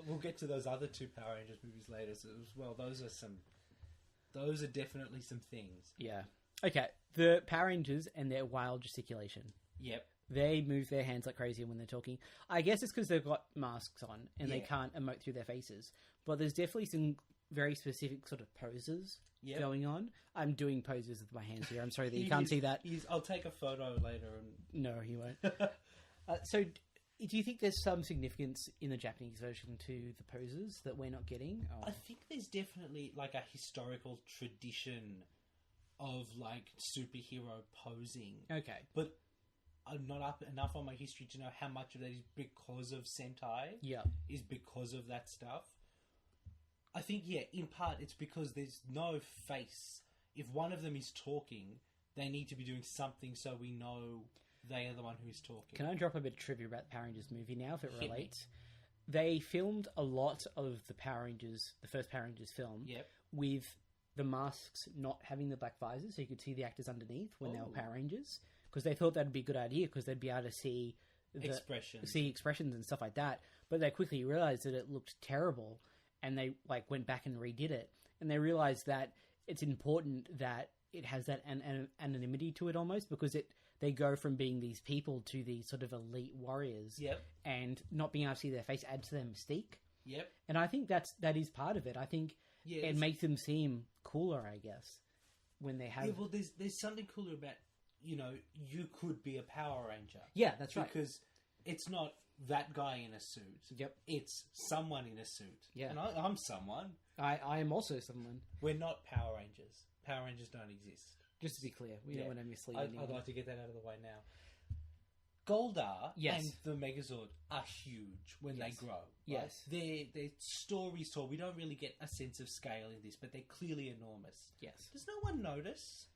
We'll get to those other two Power Rangers movies later as well. Those are definitely some things. Yeah. Okay, the Power Rangers and their wild gesticulation. Yep. They move their hands like crazy when they're talking. I guess it's because they've got masks on and they can't emote through their faces. But there's definitely some very specific sort of poses going on. I'm doing poses with my hands here. I'm sorry that you can't see that. I'll take a photo later. No, he won't. So, do you think there's some significance in the Japanese version to the poses that we're not getting? Or... I think there's definitely like a historical tradition of like superhero posing. Okay. But I'm not up enough on my history to know how much of that is because of Sentai. Yeah. Is because of that stuff. I think, in part it's because there's no face. If one of them is talking, they need to be doing something so we know they are the one who is talking. Can I drop a bit of trivia about the Power Rangers movie now, if it Hit me. relates? They filmed a lot of the Power Rangers, the first Power Rangers film, with the masks not having the black visors, so you could see the actors underneath when they were Power Rangers, because they thought that'd be a good idea, because they'd be able to see expressions and stuff like that. But they quickly realized that it looked terrible, and they went back and redid it, and they realized that it's important that it has that anonymity to it almost, because they go from being these people to these sort of elite warriors, and not being able to see their face adds to their mystique. And I think that is part of it. I think it makes them seem cooler, I guess, when they have... Yeah, well, there's something cooler about, you could be a Power Ranger. Yeah, that's right. Because it's not that guy in a suit. It's someone in a suit. Yeah. And I'm someone. I am also someone. We're not Power Rangers. Power Rangers don't exist. Just to be clear, we don't want to mislead anyone. I'd like to get that out of the way now. Goldar Yes. and the Megazord are huge when they grow. Right? Yes. Their stories tall. We don't really get a sense of scale in this, but they're clearly enormous. Yes. Does no one notice?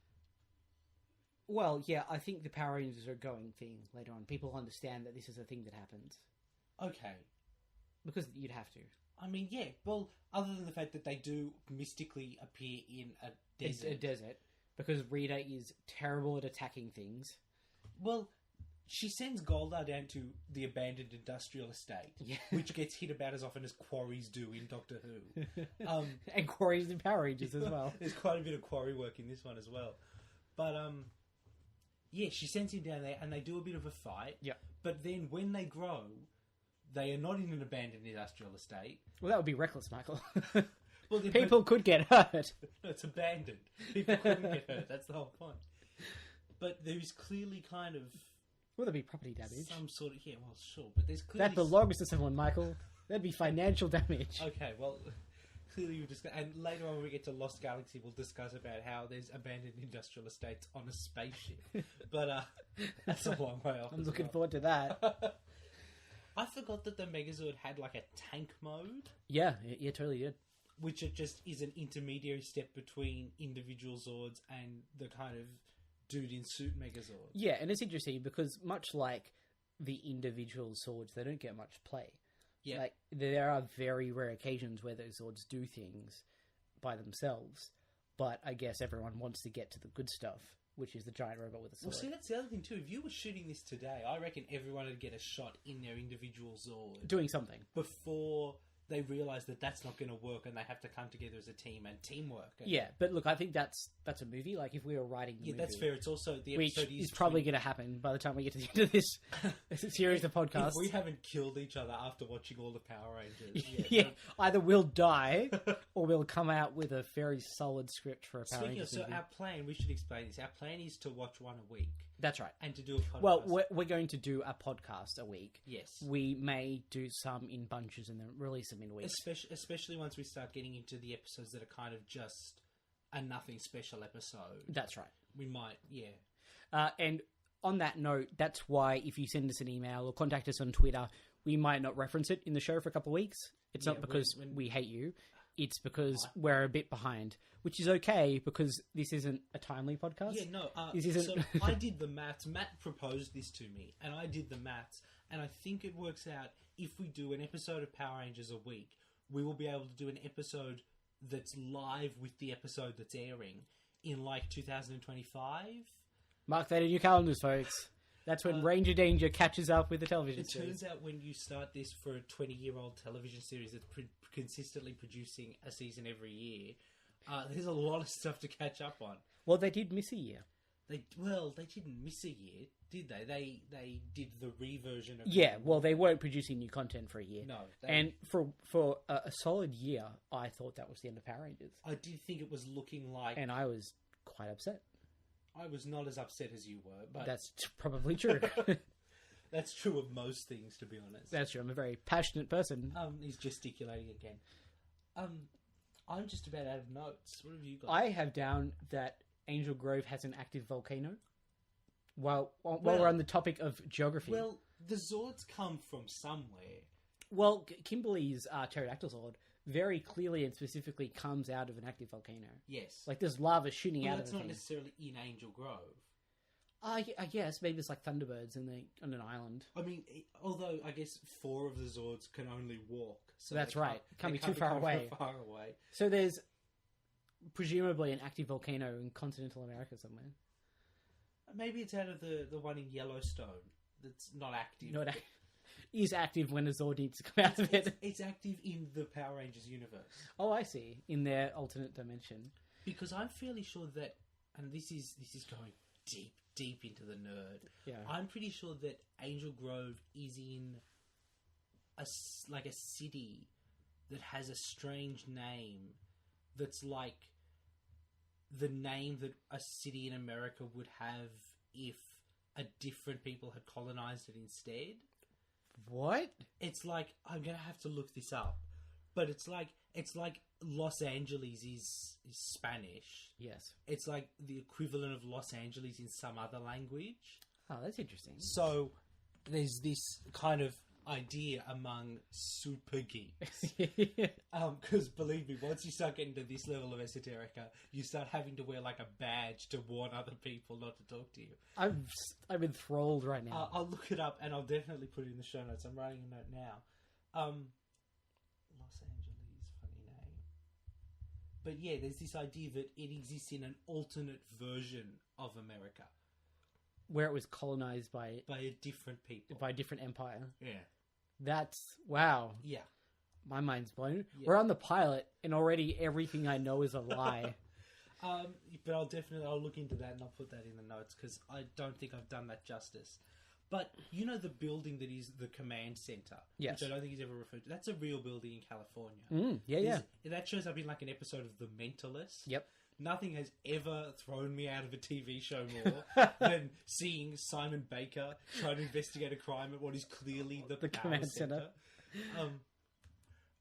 Well, yeah, I think the Power Rangers are a going thing later on. People understand that this is a thing that happens. Okay. Because you'd have to. I mean, yeah. Well, other than the fact that they do mystically appear in a desert. A desert. Because Rita is terrible at attacking things. Well, she sends Goldar down to the abandoned industrial estate, which gets hit about as often as quarries do in Doctor Who. And quarries in Power Rangers as well. There's quite a bit of quarry work in this one as well. But, she sends him down there and they do a bit of a fight. Yeah. But then when they grow, they are not in an abandoned industrial estate. Well, that would be reckless, Michael. Well, People could get hurt. No, it's abandoned. People couldn't get hurt. That's the whole point. But there's clearly kind of... Well, there'd be property damage. Some sort of... Yeah, well, sure. But there's clearly... That belongs to someone, Michael. That'd be financial damage. Okay, well... Clearly we discuss... And later on when we get to Lost Galaxy, we'll discuss about how there's abandoned industrial estates on a spaceship. But that's a long way off. I'm looking forward to that. I forgot that the Megazord had like a tank mode. Yeah, totally did. Which it just is an intermediary step between individual Zords and the kind of dude in suit Megazord. Yeah, and it's interesting because much like the individual Zords, they don't get much play. Yeah. Like, there are very rare occasions where those Zords do things by themselves, but I guess everyone wants to get to the good stuff, which is the giant robot with a sword. Well, see, that's the other thing too. If you were shooting this today, I reckon everyone would get a shot in their individual Zord Doing something. before they realise that that's not going to work and they have to come together as a team and teamwork. And Yeah, but look, I think that's a movie. Like, if we were writing the movie... that's fair. It's also the Which episode is probably going to happen by the time we get to the end of this series of podcasts. If we haven't killed each other after watching all the Power Rangers, Yeah, either we'll die or we'll come out with a very solid script for a Power Speaking of, Rangers so movie. our plan, we should explain this. Our plan is to watch one a week That's right. and to do a podcast. Well, we're going to do a podcast a week. Yes. We may do some in bunches and then release them in weeks. Especially once we start getting into the episodes that are kind of just a nothing special episode. That's right. We might, yeah. And on that note, that's why if you send us an email or contact us on Twitter, we might not reference it in the show for a couple of weeks. It's not because we hate you. It's because we're a bit behind, which is okay because this isn't a timely podcast. Yeah, no. This isn't... So I did the maths. Matt proposed this to me, and I did the maths. And I think it works out if we do an episode of Power Rangers a week, we will be able to do an episode that's live with the episode that's airing in like 2025. Mark that in your calendars, folks. That's when Ranger Danger catches up with the television It series. turns out when you start this for a 20-year-old television series that's consistently producing a season every year, there's a lot of stuff to catch up on. Well, they did miss a year. They didn't miss a year, did they? They did the reversion of... Yeah, well, they weren't producing new content for a year. No. And for a solid year, I thought that was the end of Power Rangers. I did think it was looking like... And I was quite upset. I was not as upset as you were, but... That's probably true. That's true of most things, to be honest. That's true. I'm a very passionate person. He's gesticulating again. I'm just about out of notes. What have you got? I have down that Angel Grove has an active volcano. While we're on the topic of geography. Well, the Zords come from somewhere. Well, Kimberly's pterodactyl Zord very clearly and specifically comes out of an active volcano. Yes. Like, there's lava shooting Well, out that's of the not thing. necessarily in Angel Grove. I guess maybe it's like Thunderbirds on an island. I mean, although I guess 4 of the Zords can only walk. So That's they right. Can't they be too far away. Far away. So there's presumably an active volcano in continental America somewhere. Maybe it's out of the one in Yellowstone that's not active. Is active when a Zord needs to come out of it. It's active in the Power Rangers universe. Oh, I see. In their alternate dimension. Because I'm fairly sure that, and this is going deep into the nerd. Yeah. I'm pretty sure that Angel Grove is in a city that has a strange name that's like the name that a city in America would have if a different people had colonized it instead. What? It's like, I'm gonna have to look this up, but it's like Los Angeles is Spanish. Yes. It's like the equivalent of Los Angeles in some other language. Oh, that's interesting. So there's this kind of idea among super geeks. Because believe me, once you start getting to this level of esoterica, you start having to wear like a badge to warn other people not to talk to you. I'm enthralled right now. I'll look it up and I'll definitely put it in the show notes. I'm writing a note now. Los Angeles, funny name. But yeah, there's this idea that it exists in an alternate version of America. Where it was colonized by By different people. a different empire. Yeah. That's... Wow. Yeah. My mind's blown. Yeah. We're on the pilot, and already everything I know is a lie. But I'll look into that and I'll put that in the notes because I don't think I've done that justice. But you know the building that is the command center, Yes. which I don't think is ever referred to. That's a real building in California. Yeah. That shows up in like an episode of The Mentalist. Yep. Nothing has ever thrown me out of a TV show more than seeing Simon Baker try to investigate a crime at what is clearly the power command center.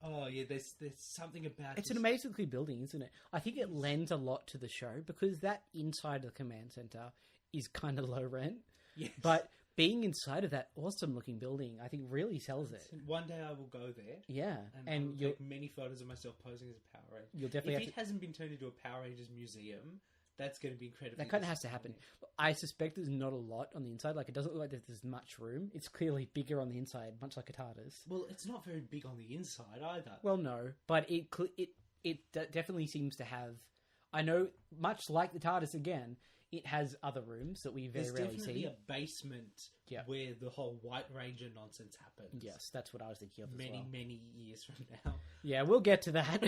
Oh yeah, there's something about It's this. an amazingly building, isn't it? I think it lends a lot to the show because that inside of the command center is kind of low rent. Yes. But being inside of that awesome-looking building, I think really sells it. One day I will go there. Yeah, And and I'll you'll take many photos of myself posing as a Power Ranger. You'll definitely if have it hasn't been turned into a Power Rangers museum, That's going to be incredible. That kind of has to happen. I suspect there's not a lot on the inside. Like, it doesn't look like there's much room. It's clearly bigger on the inside, much like a TARDIS. Well, it's not very big on the inside either. Well, no, but it definitely seems to have. I know, much like the TARDIS again, it has other rooms that we very rarely definitely see. a basement where the whole White Ranger nonsense happens. Yes, that's what I was thinking of as well. Many years from now. Yeah, we'll get to that.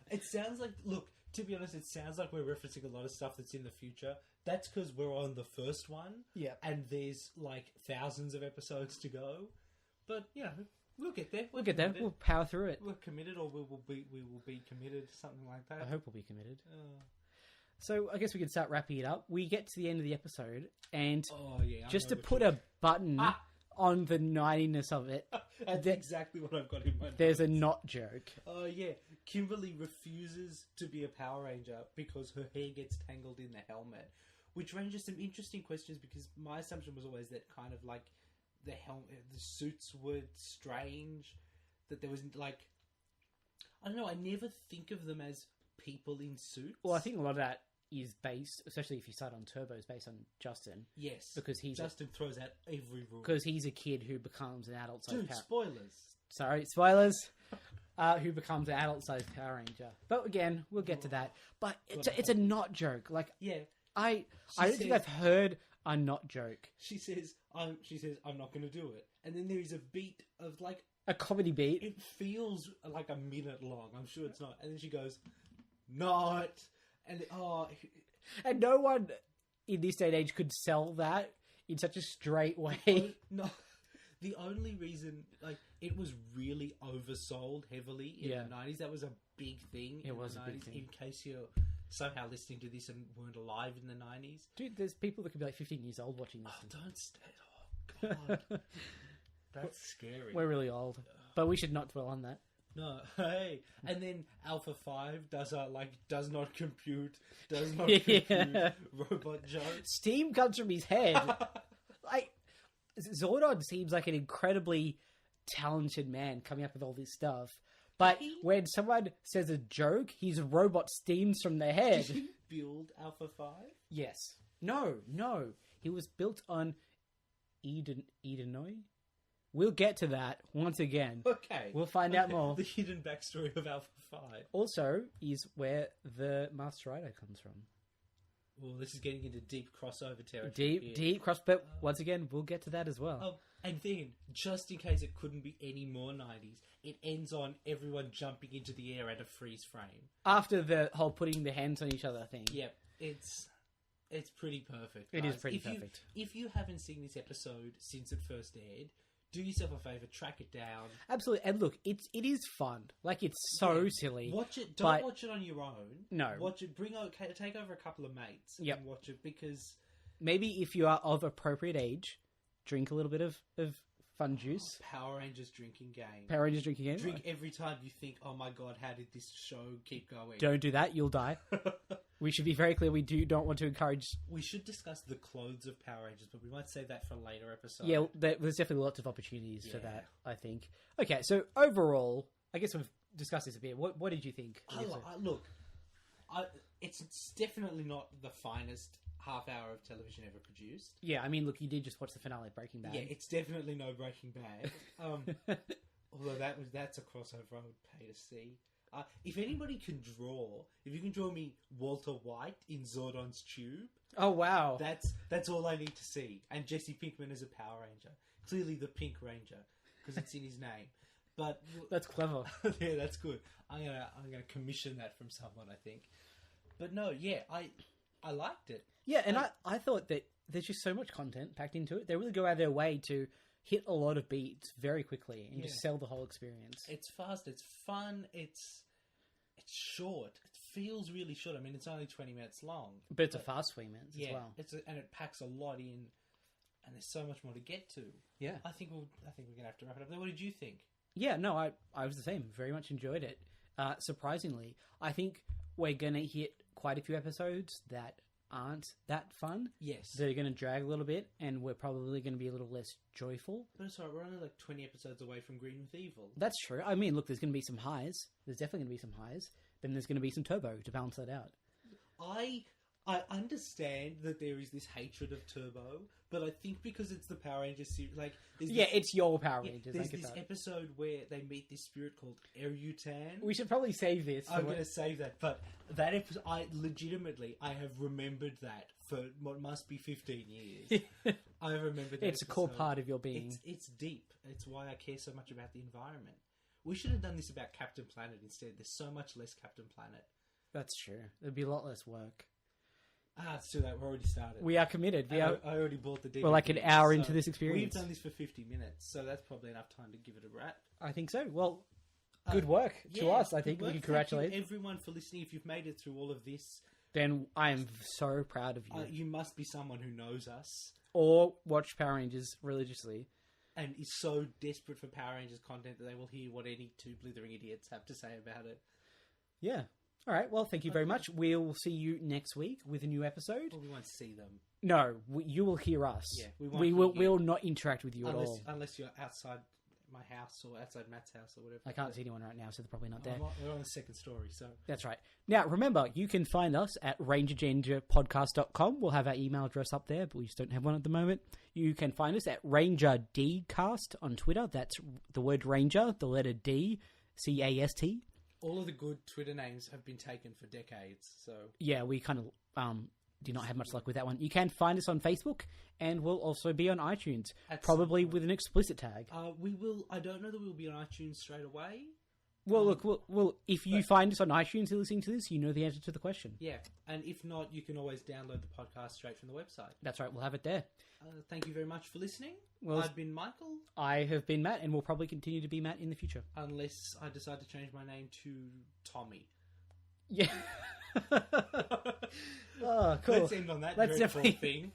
It sounds like, look, to be honest, it sounds like we're referencing a lot of stuff that's in the future. That's because we're on the first one. Yeah. And there's like thousands of episodes to go. But, you know, we'll get there. We'll get there. We'll power through it. We're committed, or we will be committed, something like that. I hope we'll be committed. So I guess we can start wrapping it up. We get to the end of the episode, and just to put a button on the 90ness of it, that's exactly what I've got in my notes. There's a not joke. Oh, yeah. Kimberly refuses to be a Power Ranger because her hair gets tangled in the helmet, which raises some interesting questions, because my assumption was always that kind of like the suits were strange, that there was like, I don't know, I never think of them as people in suits. Well, I think a lot of that is based, especially if you start on Turbo, is based on Justin. Yes. Because Justin throws out every rule. Because he's a kid who becomes an adult-sized Dude, spoilers. Sorry, spoilers. Who becomes an adult-sized Power Ranger. But again, we'll get to that. But it's a not joke. Like, yeah. I don't think I've heard a not joke. She says, I'm not going to do it. And then there is a beat of like... A comedy beat. It feels like a minute long. I'm sure it's not. And then she goes, not... And and no one in this day and age could sell that in such a straight way. No, the only reason, like, it was really oversold heavily in the 90s. That was a big thing. It was a big 90s, thing. In case you're somehow listening to this and weren't alive in the 90s. Dude, there's people that could be like 15 years old watching this. Oh, God. That's scary. We're really old. But we should not dwell on that. No, hey. And then Alpha 5 does not compute robot jokes. Steam comes from his head. Like, Zordon seems like an incredibly talented man coming up with all this stuff. But when someone says a joke, his robot steams from their head. Did he build Alpha 5? Yes. No. He was built on Edenoi. We'll get to that once again. Okay. We'll find out more. The hidden backstory of Alpha 5. Also, is where the Master Rider comes from. Well, this is getting into deep crossover territory. Deep cross, but once again, we'll get to that as well. Oh, and then, just in case it couldn't be any more 90s, it ends on everyone jumping into the air at a freeze frame. After the whole putting the hands on each other thing. Yep, it's pretty perfect. It guys. is pretty perfect. If you haven't seen this episode since it first aired, do yourself a favour, track it down. Absolutely, and look, it is fun. Like, it's so silly. Watch it. Don't watch it on your own. No. Watch it. Take over a couple of mates and watch it, because maybe if you are of appropriate age, drink a little bit of fun juice. Power Rangers drinking game. Power Rangers drinking game. Drink every time you think, "Oh my god, how did this show keep going?" Don't do that; you'll die. We should be very clear. We don't want to encourage. We should discuss the clothes of Power Rangers, but we might save that for a later episode. Yeah, there's definitely lots of opportunities for that, I think. Okay, so overall, I guess we've discussed this a bit. What did you think? It's definitely not the finest half hour of television ever produced. Yeah, I mean, look, you did just watch the finale of Breaking Bad. Yeah, it's definitely no Breaking Bad. Although that's a crossover I would pay to see. If anybody can draw, if you can draw me Walter White in Zordon's tube, oh wow, that's all I need to see. And Jesse Pinkman as a Power Ranger, clearly the Pink Ranger, because it's in his name. But that's clever. Yeah, that's good. I'm gonna commission that from someone, I think. But no, yeah, I liked it. Yeah, and I thought that there's just so much content packed into it. They really go out of their way to hit a lot of beats very quickly and just sell the whole experience. It's fast, it's fun, it's short. It feels really short. I mean, it's only 20 minutes long. But it's a fast 20 minutes as well. And it packs a lot in, and there's so much more to get to. Yeah. I think we're gonna have to wrap it up there. What did you think? Yeah, no, I was the same. Very much enjoyed it. Surprisingly, I think we're gonna hit quite a few episodes that aren't that fun. Yes. They're going to drag a little bit, and we're probably going to be a little less joyful. But it's alright, we're only like 20 episodes away from Green with Evil. That's true. I mean, look, there's going to be some highs. There's definitely going to be some highs. Then there's going to be some turbo to balance that out. I I understand that there is this hatred of Turbo, but I think because it's the Power Rangers series, like... It's your Power Rangers. There's this episode where they meet this spirit called Erutan. We should probably save this. I'm going to save that, but that episode, I have remembered that for what must be 15 years. I have remembered that It's a core part of your being. It's deep. It's why I care so much about the environment. We should have done this about Captain Planet instead. There's so much less Captain Planet. That's true. There'd be a lot less work. It's too late. We're already started. We are committed. I already bought the DVD. We're like an hour into this experience. We've done this for 50 minutes, so that's probably enough time to give it a wrap. I think so. Well, good work to us. I think we can congratulate Thank you everyone for listening. If you've made it through all of this, then I am so proud of you. You must be someone who knows us or watch Power Rangers religiously. And is so desperate for Power Rangers content that they will hear what any two blithering idiots have to say about it. Yeah. All right. Well, thank you very much. We'll see you next week with a new episode. Well, we won't see them. No, you will hear us. Yeah, we will not interact with you at all. Unless you're outside my house or outside Matt's house or whatever. I can't see anyone right now, so they're probably not there. We're on the second story, so... That's right. Now, remember, you can find us at rangergenderpodcast.com. We'll have our email address up there, but we just don't have one at the moment. You can find us at RangerDcast on Twitter. That's the word Ranger, the letter D, C-A-S-T. All of the good Twitter names have been taken for decades, so... Yeah, we kind of... do not have much luck with that one. You can find us on Facebook, and we'll also be on iTunes, probably with an explicit tag. We will. I don't know that we'll be on iTunes straight away. Well, look, if you find us on iTunes and listening to this, you know the answer to the question. Yeah, and if not, you can always download the podcast straight from the website. That's right, we'll have it there. Thank you very much for listening. Well, I've been Michael. I have been Matt, and will probably continue to be Matt in the future. Unless I decide to change my name to Tommy. Yeah. Oh, cool. Let's end on that dreadful thing.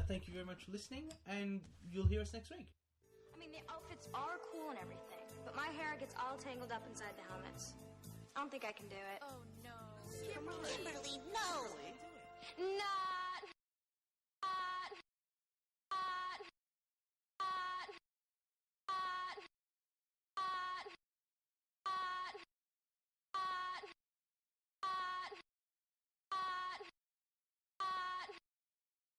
Thank you very much for listening, and you'll hear us next week. I mean, the outfits are cool and everything, but my hair gets all tangled up inside the helmets. I don't think I can do it. Oh no. Kimberly